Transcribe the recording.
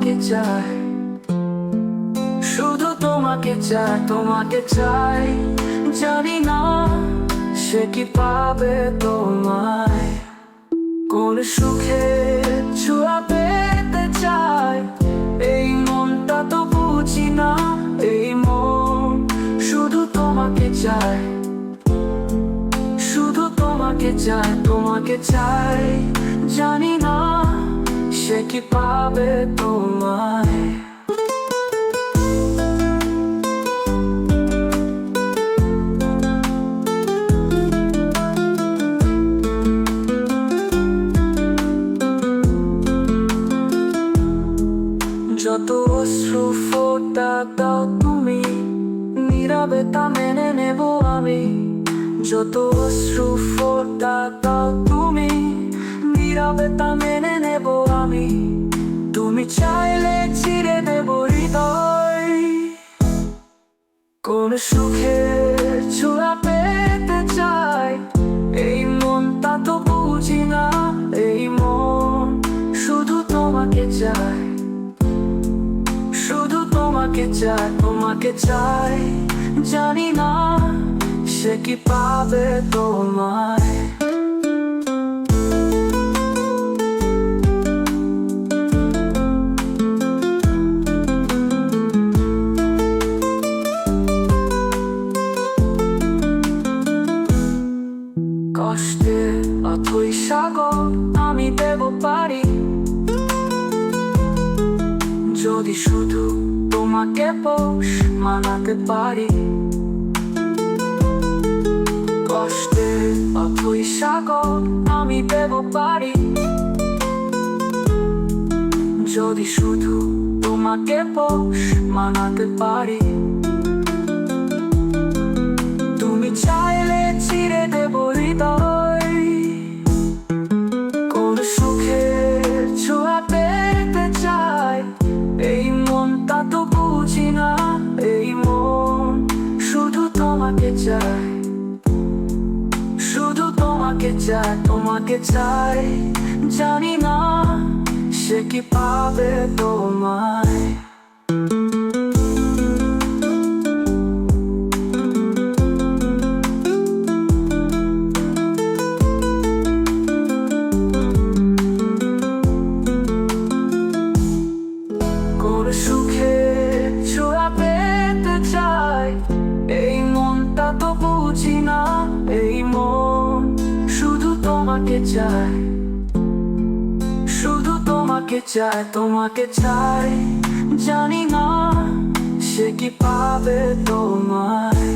তোমাকে চায়, শুধু তোমাকে চায়, তোমাকে চাই। জানি না সে কি পাবে তোমায়, কোন সুখে ছোঁয়া পেতে চায়। এই মনটা তো বুঝি না, এই মন শুধু তোমাকে চায়, শুধু তোমাকে চায়, তোমাকে চাই। জানি না সে কি পাবে তোমায়। যত অশ্রু ফোঁটা দাও তুমি, নীরবে তা মেনে নেব আমি। যত অশ্রু ফোঁটা দাও তুমি, নীরবে তা মেনে নেব আমি। তুমি চাইলে ছিঁড়ে দেব হৃদয়, কোন সুখের ছোঁয়া পেতে চাই। এই মনটা তো বুঝি না, এই মন শুধু তোমাকে চায়, শুধু তোমাকে চায়, তোমাকে চাই। জানি না সে কি পাবে তোমায়। কষ্টে অথই সাগর আমি দেব পারি, যদি শুধু তোমাকে পোষ মানাতে পারি। কষ্টে অথই সাগর আমি দেব পারি, যদি শুধু তোমাকে পোষ মানাতে পারি। তুমি চাইলে ছিঁড়ে দেব হৃদয়, কোন সুখের ছোঁয়া পেতে চাই। এই মনটা তো বুঝি না, এই মন শুধু তোমাকে চায়, শুধু তোমাকে চায়, তোমাকে চাই। জানি না সে কি পাবে তোমায়। কোন সুখে ছোঁয়া পেতে চাই, এই মনটা তো বুঝি না, এই মন শুধু তোমাকে চায়, শুধু তোমাকে চায়, তোমাকে চাই। জানি না সে কি পাবে তোমায়।